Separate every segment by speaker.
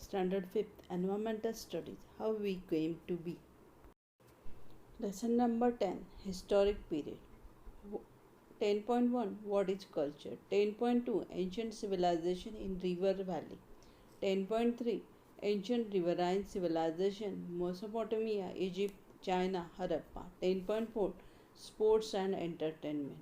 Speaker 1: Standard 5th Environmental Studies How We Came to Be. Lesson number 10 Historic Period. 10.1 What is culture? 10.2 Ancient civilization in River Valley. 10.3 Ancient riverine civilization Mesopotamia, Egypt, China, Harappa. 10.4 Sports and entertainment.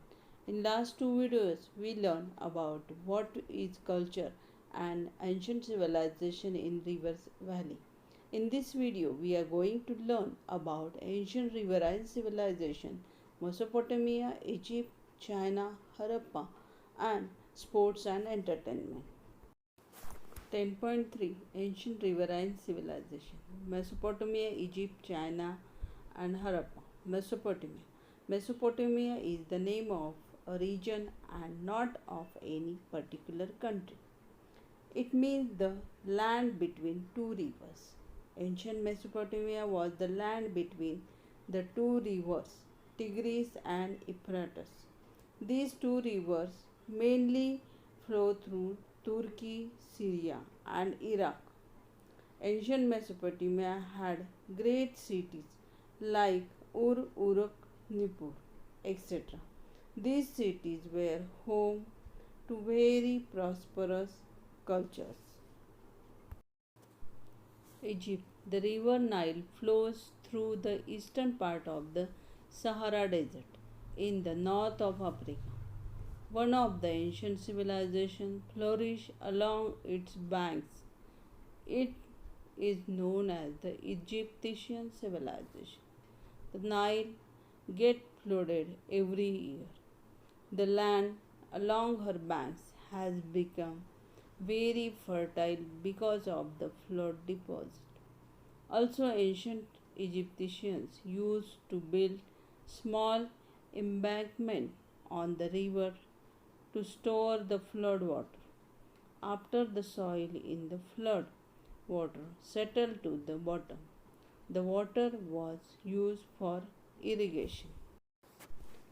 Speaker 1: In last two videos we learned about what is culture and ancient civilization in River Valley. In this video we are going to learn about ancient riverine civilization Mesopotamia, Egypt, China, Harappa and sports and entertainment. 10.3 Ancient riverine civilization Mesopotamia, Egypt, China and Harappa. Mesopotamia. Mesopotamia is the name of a region and not of any particular country. It means the land between two rivers. Ancient Mesopotamia was the land between the two rivers, Tigris and Euphrates. These two rivers mainly flow through Turkey, Syria, and Iraq. Ancient Mesopotamia had great cities like Ur, Uruk, Nippur, etc. These cities were home to very prosperous cultures. Egypt. The river Nile flows through the eastern part of the Sahara Desert in the north of Africa. One of the ancient civilizations flourished along its banks. It is known as the Egyptian civilization. The Nile gets flooded every year. The land along her banks has become very fertile because of the flood deposit. Also, ancient Egyptians used to build small embankments on the river to store the flood water. After the soil in the flood water settled to the bottom, the water was used for irrigation.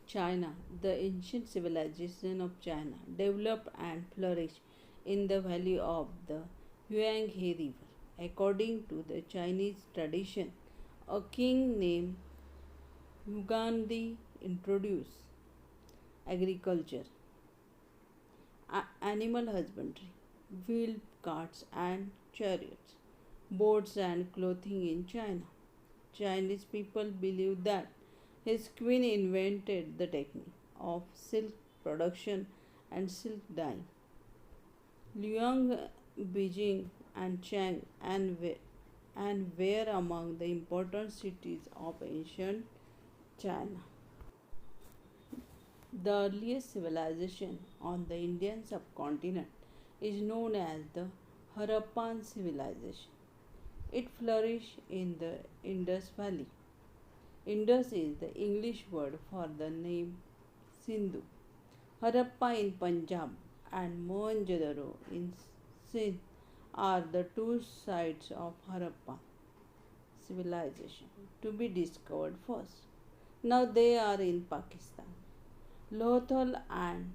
Speaker 1: China, the ancient civilization of China, developed and flourished in the valley of the Huanghe River. According to the Chinese tradition, a king named Yugandi introduced agriculture, animal husbandry, wheeled carts and chariots, boats and clothing in China. Chinese people believe that his queen invented the technique of silk production and silk dyeing. Liang, Beijing, and Chang and were among the important cities of ancient China. The earliest civilization on the Indian subcontinent is known as the Harappan civilization. It flourished in the Indus Valley. Indus is the English word for the name Sindhu. Harappa in Punjab and Mohenjo-daro in Sindh are the two sites of Harappa civilization to be discovered first. Now they are in Pakistan. Lothal and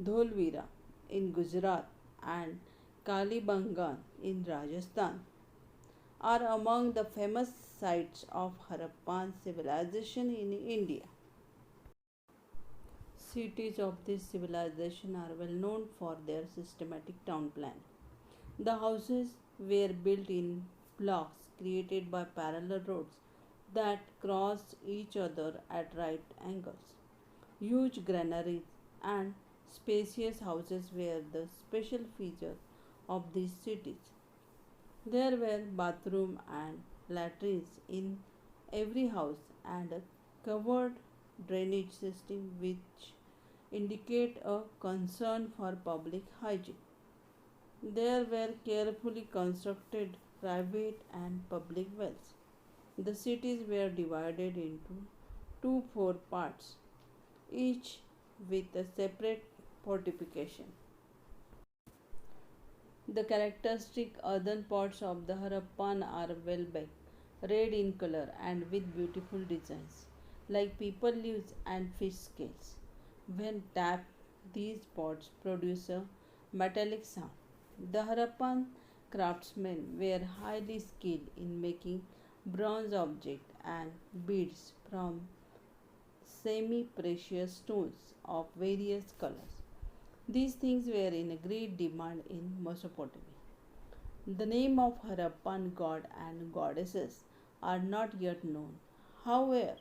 Speaker 1: Dholvira in Gujarat and Kalibangan in Rajasthan are among the famous sites of Harappan civilization in India. Cities of this civilization are well known for their systematic town plan. The houses were built in blocks created by parallel roads that crossed each other at right angles. Huge granaries and spacious houses were the special feature of these cities. There were bathrooms and latrines in every house and a covered drainage system which indicate a concern for public hygiene. There were carefully constructed private and public wells. The cities were divided into 2 4 parts, each with a separate fortification. The characteristic earthen pots of the Harappan are well baked, red in color and with beautiful designs, like people leaves and fish scales. When tapped, these pots produce a metallic sound. The Harappan craftsmen were highly skilled in making bronze objects and beads from semi precious stones of various colors. These things were in great demand in Mesopotamia. The name of Harappan god and goddesses are not yet known. However,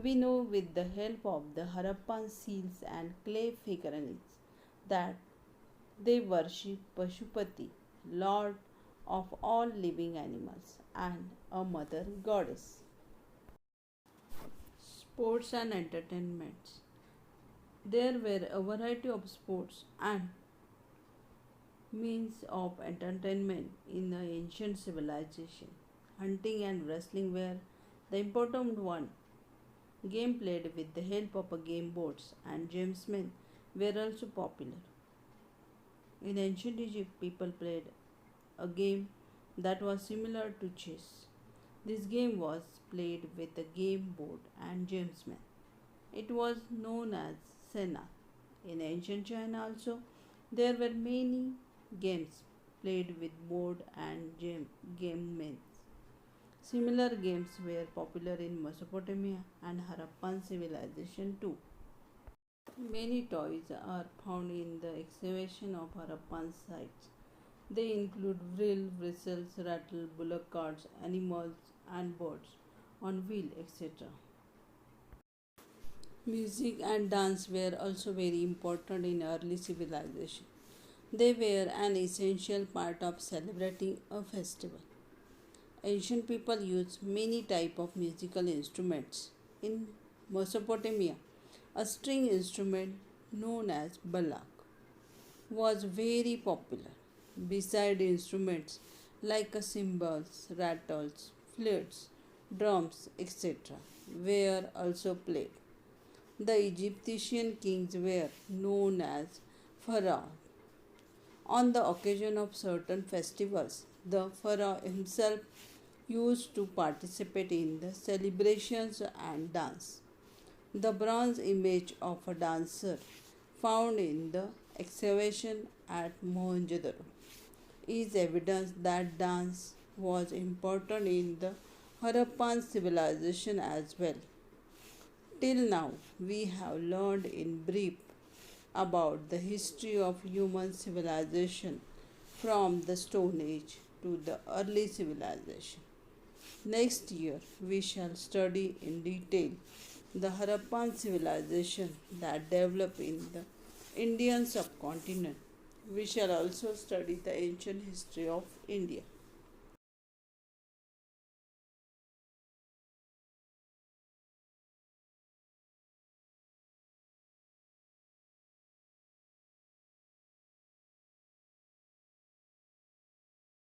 Speaker 1: we know with the help of the Harappan seals and clay figurines that they worship Pashupati, lord of all living animals, and a mother goddess. Sports and entertainments. There were a variety of sports and means of entertainment in the ancient civilization. Hunting and wrestling were the important one. Game played with the help of a game boards and gamesmen were also popular. In ancient Egypt, people played a game that was similar to chess. This game was played with a game board and gamesmen. It was known as Sena. In ancient China also, there were many games played with board and game men. Similar games were popular in Mesopotamia and Harappan civilization too. Many toys are found in the excavation of Harappan sites. They include wheel, whistles, rattle, bullock carts, animals, and birds on wheel, etc. Music and dance were also very important in early civilization. They were an essential part of celebrating a festival. Ancient people used many types of musical instruments. In Mesopotamia, a string instrument known as balak was very popular. Beside instruments like cymbals, rattles, flutes, drums, etc., were also played. The Egyptian kings were known as pharaoh. On the occasion of certain festivals, the pharaoh himself used to participate in the celebrations and dance. The bronze image of a dancer found in the excavation at Mohenjo-daro is evidence that dance was important in the Harappan civilization as well. Till now, we have learned in brief about the history of human civilization from the Stone Age to the early civilization. Next year, we shall study in detail the Harappan civilization that developed in the Indian subcontinent. We shall also study the ancient history of India.